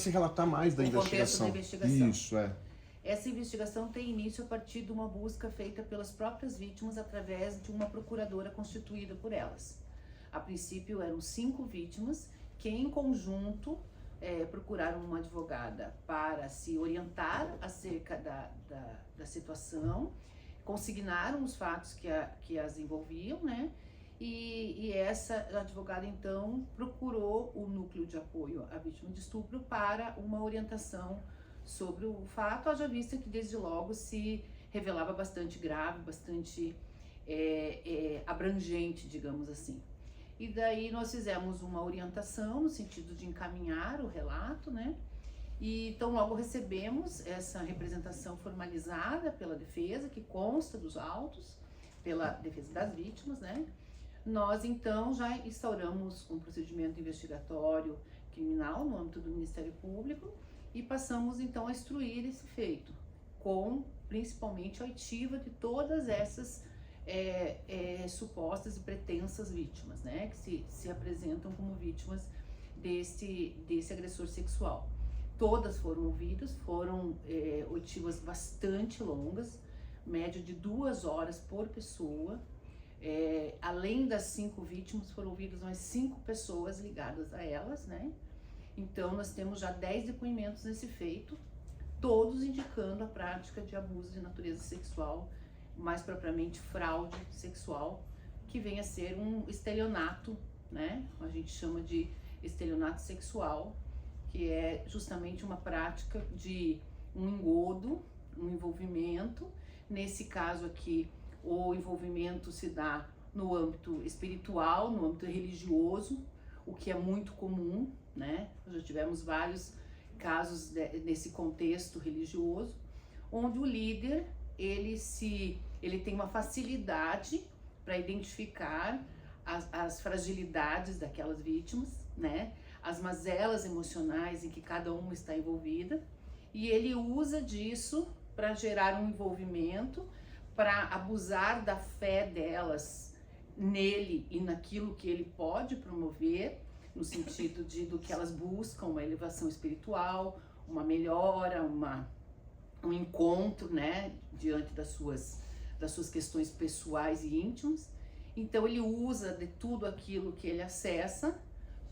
Se relatar mais da investigação. Isso, é. Essa investigação tem início a partir de uma busca feita pelas próprias vítimas através de uma procuradora constituída por elas. A princípio eram 5 vítimas que em conjunto procuraram uma advogada para se orientar acerca da situação, consignaram os fatos que as envolviam, né? E essa advogada então procurou o núcleo de apoio à vítima de estupro para uma orientação sobre o fato, haja vista que desde logo se revelava bastante grave, bastante abrangente, digamos assim. E daí nós fizemos uma orientação no sentido de encaminhar o relato, né? E então logo recebemos essa representação formalizada pela defesa, que consta dos autos, pela defesa das vítimas, né? Nós então já instauramos um procedimento investigatório criminal no âmbito do Ministério Público e passamos então a instruir esse feito, com principalmente a oitiva de todas essas supostas e pretensas vítimas, né, que se apresentam como vítimas desse agressor sexual. Todas foram ouvidas, foram oitivas bastante longas, média de 2 horas por pessoa. Além das 5 vítimas, foram ouvidas mais 5 pessoas ligadas a elas, né? Então nós temos já 10 depoimentos nesse feito, todos indicando a prática de abuso de natureza sexual, mais propriamente fraude sexual, que vem a ser um estelionato, né? A gente chama de estelionato sexual, que é justamente uma prática de um engodo, um envolvimento. Nesse caso aqui, o envolvimento se dá no âmbito espiritual, no âmbito religioso, o que é muito comum, né? Nós já tivemos vários casos nesse contexto religioso, onde o líder, ele tem uma facilidade para identificar as fragilidades daquelas vítimas, né? As mazelas emocionais em que cada uma está envolvida, e ele usa disso para gerar um envolvimento, para abusar da fé delas nele e naquilo que ele pode promover, no sentido do que elas buscam, uma elevação espiritual, uma melhora, um encontro, né, diante das suas questões pessoais e íntimas. Então ele usa de tudo aquilo que ele acessa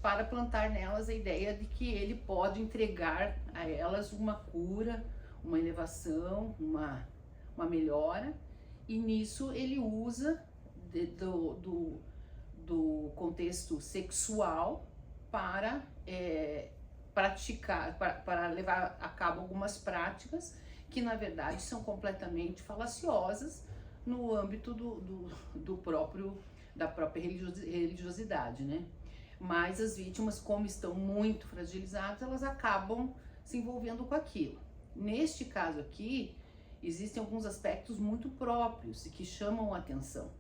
para plantar nelas a ideia de que ele pode entregar a elas uma cura, uma elevação, uma melhora, e nisso ele usa do contexto sexual para praticar, para levar a cabo algumas práticas que na verdade são completamente falaciosas no âmbito da própria religiosidade, né? Mas as vítimas, como estão muito fragilizadas, elas acabam se envolvendo com aquilo. Neste caso aqui, existem alguns aspectos muito próprios e que chamam a atenção.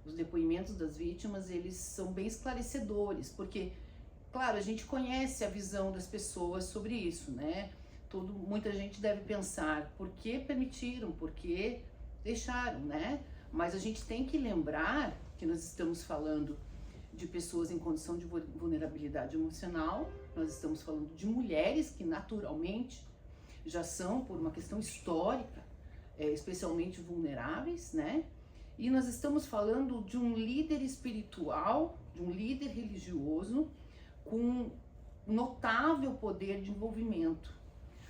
Os depoimentos das vítimas, eles são bem esclarecedores, porque, claro, a gente conhece a visão das pessoas sobre isso, né? Muita gente deve pensar, por que permitiram, por que deixaram, né? Mas a gente tem que lembrar que nós estamos falando de pessoas em condição de vulnerabilidade emocional, nós estamos falando de mulheres que naturalmente já são, por uma questão histórica, especialmente vulneráveis, né? E nós estamos falando de um líder espiritual, de um líder religioso com notável poder de envolvimento,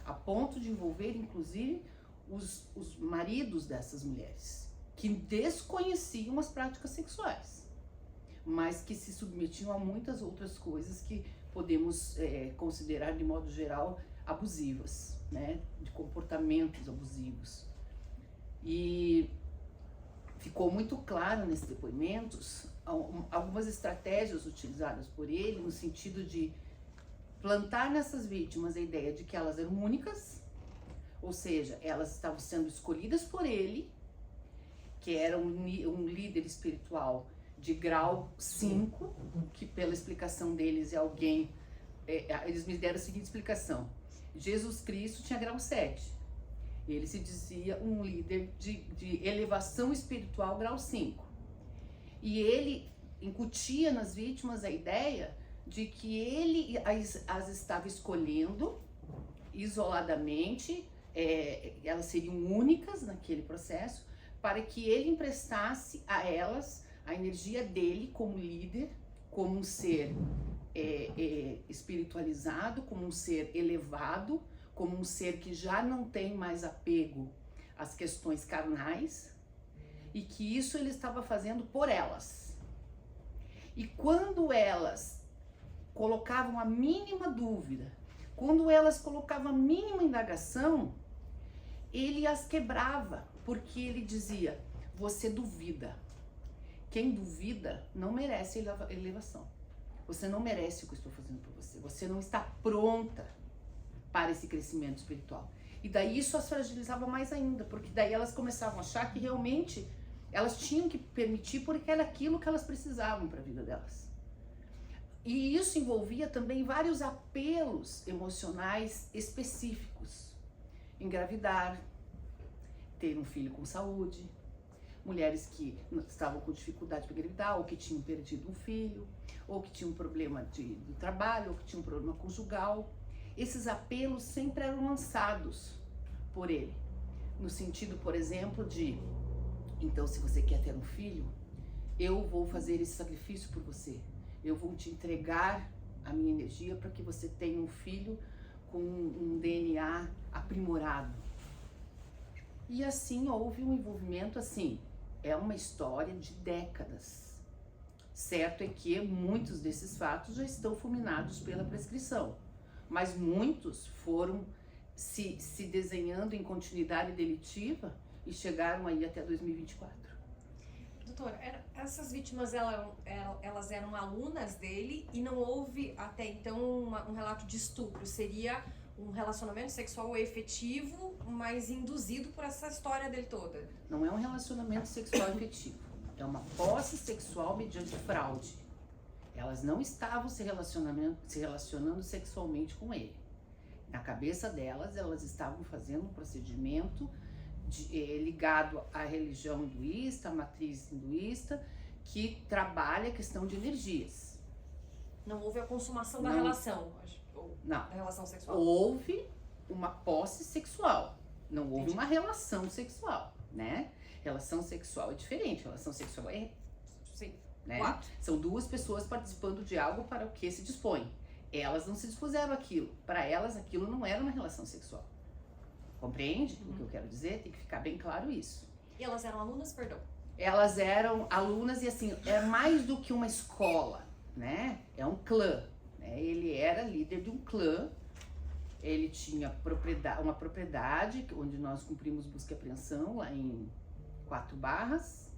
a ponto de envolver, inclusive, os maridos dessas mulheres, que desconheciam as práticas sexuais, mas que se submetiam a muitas outras coisas que podemos considerar, de modo geral, abusivas, né? De comportamentos abusivos. E ficou muito claro nesses depoimentos algumas estratégias utilizadas por ele no sentido de plantar nessas vítimas a ideia de que elas eram únicas, ou seja, elas estavam sendo escolhidas por ele, que era um líder espiritual de grau 5, que pela explicação deles é alguém, eles me deram a seguinte explicação: Jesus Cristo tinha grau 7, ele se dizia um líder de elevação espiritual grau 5, e ele incutia nas vítimas a ideia de que ele as estava escolhendo isoladamente, elas seriam únicas naquele processo, para que ele emprestasse a elas a energia dele como líder, como um ser espiritualizado, como um ser elevado, como um ser que já não tem mais apego às questões carnais, e que isso ele estava fazendo por elas. E quando elas colocavam a mínima dúvida, quando elas colocavam a mínima indagação, ele as quebrava, porque ele dizia: você duvida. Quem duvida não merece elevação. Você não merece o que eu estou fazendo por você. Você não está pronta para esse crescimento espiritual. E daí isso as fragilizava mais ainda, porque daí elas começavam a achar que realmente elas tinham que permitir, porque era aquilo que elas precisavam para a vida delas. E isso envolvia também vários apelos emocionais específicos. Engravidar, ter um filho com saúde, mulheres que estavam com dificuldade para engravidar, ou que tinham perdido um filho, ou que tinham um problema de trabalho, ou que tinham um problema conjugal. Esses apelos sempre eram lançados por ele, no sentido, por exemplo, de: então, se você quer ter um filho, eu vou fazer esse sacrifício por você. Eu vou te entregar a minha energia para que você tenha um filho com um DNA aprimorado. E assim houve um envolvimento, assim, é uma história de décadas. Certo é que muitos desses fatos já estão fulminados pela prescrição, mas muitos foram se desenhando em continuidade delitiva e chegaram aí até 2024. Doutora, essas vítimas elas eram alunas dele e não houve até então um relato de estupro, seria um relacionamento sexual efetivo, mas induzido por essa história dele toda? Não é um relacionamento sexual efetivo, é uma posse sexual mediante fraude. Elas não estavam se relacionando sexualmente com ele. Na cabeça delas, elas estavam fazendo um procedimento ligado à religião hinduísta, à matriz hinduísta, que trabalha a questão de energias. Não houve a consumação da relação? Não. Da relação sexual? Houve uma posse sexual, não houve Entendi. uma relação sexual, né? Relação sexual é diferente, relação sexual Sim. né? Claro. São duas pessoas participando de algo para o que se dispõe. Elas não se dispuseram àquilo. Para elas, aquilo não era uma relação sexual. Compreende o que eu quero dizer? Tem que ficar bem claro isso. E elas eram alunas, perdão? Elas eram alunas e assim, é mais do que uma escola, né? É um clã, né? Ele era líder de um clã, ele tinha uma propriedade onde nós cumprimos busca e apreensão lá em 4 Barras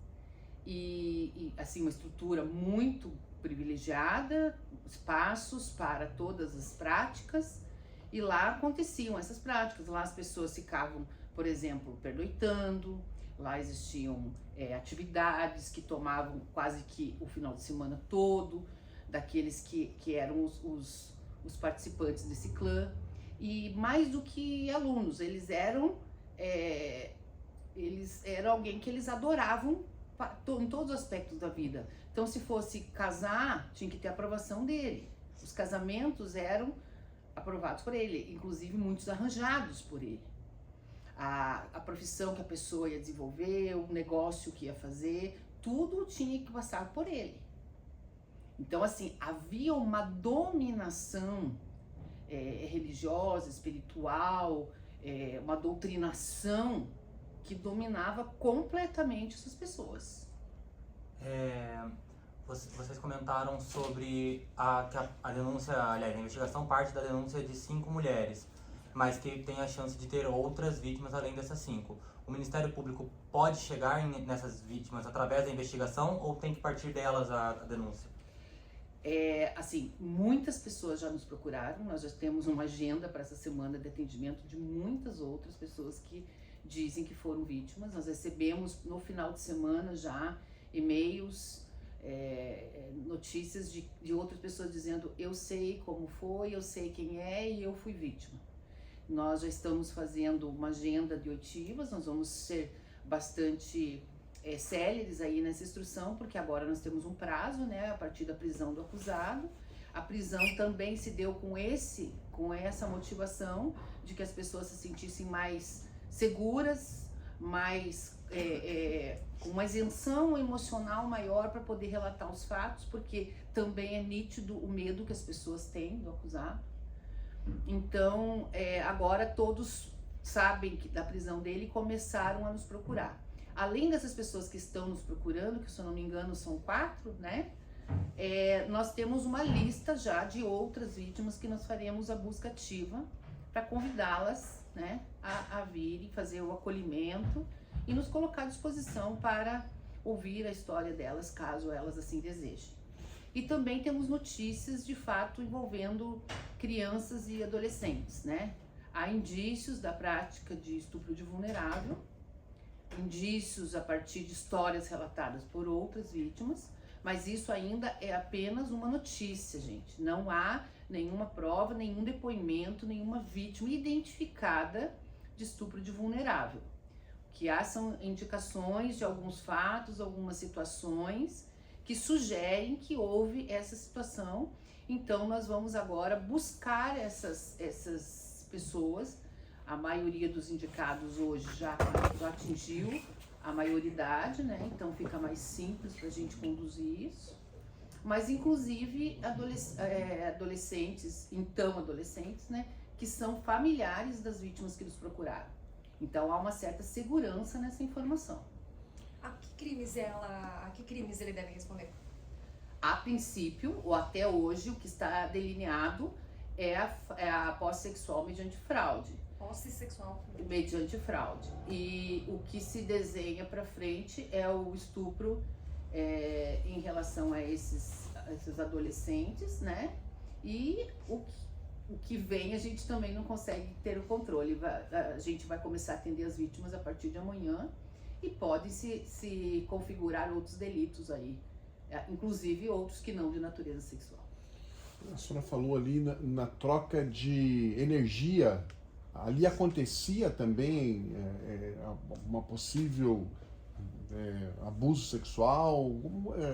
e assim, uma estrutura muito privilegiada, espaços para todas as práticas, e lá aconteciam essas práticas. Lá as pessoas ficavam, por exemplo, pernoitando, lá existiam atividades que tomavam quase que o final de semana todo, daqueles que eram os participantes desse clã. E mais do que alunos, eles eram alguém que eles adoravam em todos os aspectos da vida. Então, se fosse casar, tinha que ter a aprovação dele. Os casamentos eram aprovados por ele, inclusive muitos arranjados por ele. A profissão que a pessoa ia desenvolver, o negócio que ia fazer, tudo tinha que passar por ele. Então, assim, havia uma dominação religiosa, espiritual, uma doutrinação que dominava completamente essas pessoas. Vocês comentaram sobre que a denúncia, aliás, a investigação parte da denúncia de 5 mulheres, mas que tem a chance de ter outras vítimas além dessas 5. O Ministério Público pode chegar nessas vítimas através da investigação ou tem que partir delas a denúncia? Assim, muitas pessoas já nos procuraram, nós já temos uma agenda para essa semana de atendimento de muitas outras pessoas que dizem que foram vítimas. Nós recebemos no final de semana já e-mails, notícias de outras pessoas dizendo: eu sei como foi, eu sei quem é e eu fui vítima. Nós já estamos fazendo uma agenda de oitivas, nós vamos ser bastante céleres aí nessa instrução, porque agora nós temos um prazo, né, a partir da prisão do acusado. A prisão também se deu com esse com essa motivação de que as pessoas se sentissem mais seguras, mais com uma isenção emocional maior para poder relatar os fatos, porque também é nítido o medo que as pessoas têm do acusado. Então, agora todos sabem da prisão dele e começaram a nos procurar. Além dessas pessoas que estão nos procurando, que se eu não me engano são 4, né? Nós temos uma lista já de outras vítimas que nós faremos a busca ativa para convidá-las, né, a virem fazer o acolhimento e nos colocar à disposição para ouvir a história delas, caso elas assim desejem. E também temos notícias de fato envolvendo crianças e adolescentes, né? Há indícios da prática de estupro de vulnerável, indícios a partir de histórias relatadas por outras vítimas, mas isso ainda é apenas uma notícia, gente. Não há nenhuma prova, nenhum depoimento, nenhuma vítima identificada de estupro de vulnerável. O que há são indicações de alguns fatos, algumas situações que sugerem que houve essa situação. Então nós vamos agora buscar essas pessoas. A maioria dos indicados hoje já atingiu a maioridade, né? Então fica mais simples para a gente conduzir isso. Mas inclusive adolescentes, né? Que são familiares das vítimas que nos procuraram. Então há uma certa segurança nessa informação. A que crimes ele deve responder? A princípio, ou até hoje, o que está delineado é a posse sexual mediante fraude. Posse sexual mediante fraude. E o que se desenha para frente é o estupro em relação a esses adolescentes, né? E o que vem a gente também não consegue ter o controle. A gente vai começar a atender as vítimas a partir de amanhã e pode se configurar outros delitos aí, inclusive outros que não de natureza sexual. A senhora falou ali na troca de energia. Ali acontecia também uma possível abuso sexual?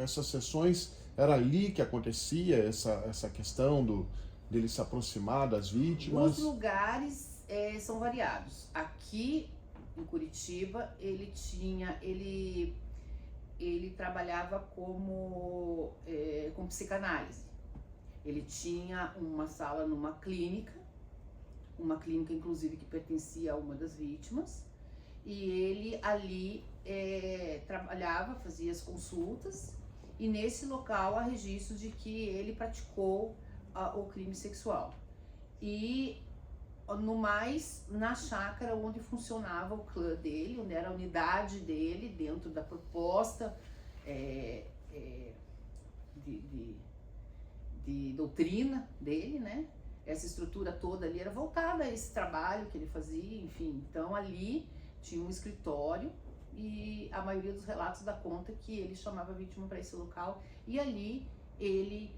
Essas sessões, era ali que acontecia essa questão dele se aproximar das vítimas? Os lugares são variados. Aqui em Curitiba, ele trabalhava com psicanálise. Ele tinha uma sala numa clínica inclusive que pertencia a uma das vítimas, e ele ali trabalhava, fazia as consultas, e nesse local há registros de que ele praticou o crime sexual. E no mais, na chácara onde funcionava o clã dele, onde era a unidade dele, dentro da proposta de doutrina dele, né? Essa estrutura toda ali era voltada a esse trabalho que ele fazia, enfim. Então ali tinha um escritório e a maioria dos relatos dá conta que ele chamava a vítima para esse local e ali ele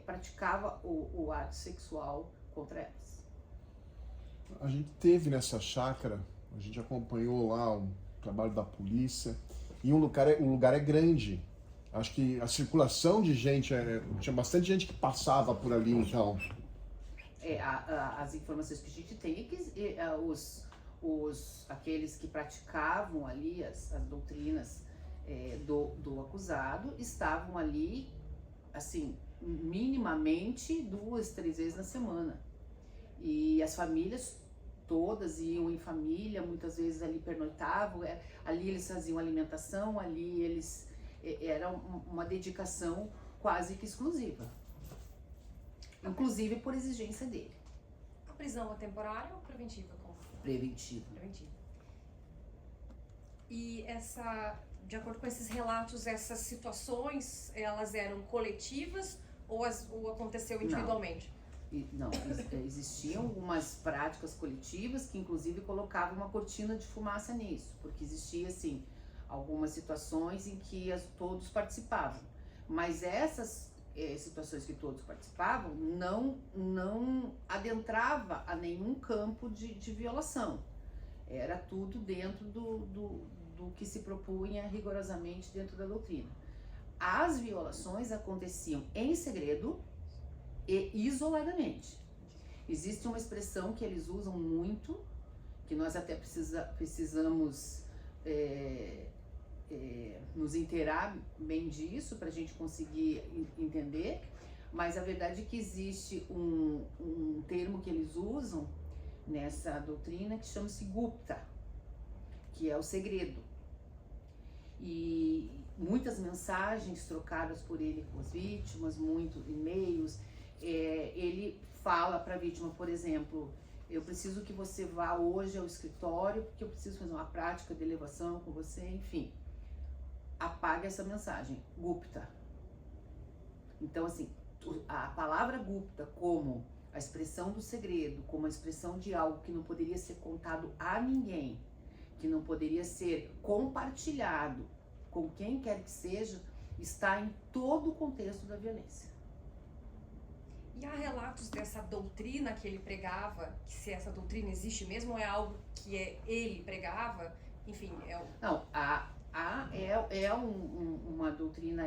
praticava o ato sexual contra elas. A gente teve nessa chácara, a gente acompanhou lá o trabalho da polícia e o lugar é grande. Acho que a circulação de gente, tinha bastante gente que passava por ali, então. As informações que a gente tem é que aqueles que praticavam ali as doutrinas do acusado estavam ali, assim, minimamente 2, 3 vezes na semana. E as famílias todas iam em família, muitas vezes ali pernoitavam, ali eles faziam alimentação, ali eles... Era uma dedicação quase que exclusiva. Inclusive por exigência dele. A prisão é temporária ou preventiva? Preventiva. Preventiva. E de acordo com esses relatos, essas situações, elas eram coletivas ou aconteceu individualmente? Não, existiam algumas práticas coletivas que inclusive colocavam uma cortina de fumaça nisso, porque existia assim algumas situações em que todos participavam, mas essas situações que todos participavam não adentrava a nenhum campo de violação. Era tudo dentro do que se propunha rigorosamente dentro da doutrina. As violações aconteciam em segredo e isoladamente. Existe uma expressão que eles usam muito, que nós até precisamos nos inteirar bem disso para a gente conseguir entender, mas a verdade é que existe um termo que eles usam nessa doutrina que chama-se Gupta, que é o segredo. E muitas mensagens trocadas por ele com as vítimas, muitos e-mails, ele fala para a vítima, por exemplo, eu preciso que você vá hoje ao escritório porque eu preciso fazer uma prática de elevação com você, enfim. Apaga essa mensagem, Gupta. Então, assim, a palavra Gupta como a expressão do segredo, como a expressão de algo que não poderia ser contado a ninguém, que não poderia ser compartilhado com quem quer que seja, está em todo o contexto da violência. E há relatos dessa doutrina que ele pregava, que se essa doutrina existe mesmo, ou é algo que ele pregava? Enfim, Não, uma doutrina,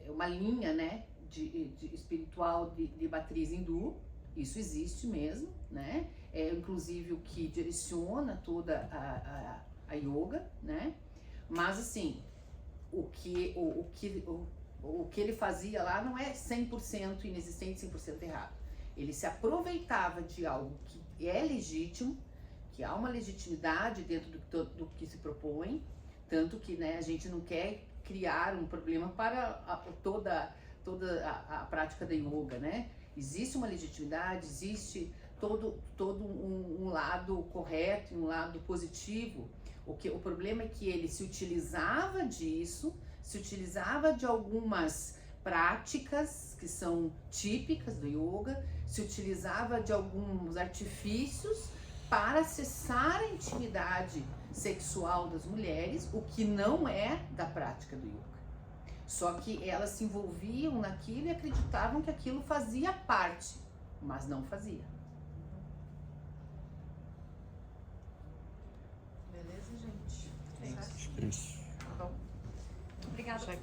uma linha, né, de espiritual de matriz hindu, isso existe mesmo, né? É inclusive o que direciona toda a yoga, né? Mas assim, o que ele fazia lá não é 100% inexistente, 100% errado. Ele se aproveitava de algo que é legítimo, que há uma legitimidade dentro do que se propõe, tanto que, né, a gente não quer criar um problema para toda a prática da yoga, né? Existe uma legitimidade, existe todo um lado correto e um lado positivo. O problema é que ele se utilizava disso, se utilizava de algumas práticas que são típicas do yoga, se utilizava de alguns artifícios para acessar a intimidade sexual das mulheres, o que não é da prática do yoga. Só que elas se envolviam naquilo e acreditavam que aquilo fazia parte, mas não fazia. beleza, gente? Isso. Obrigada.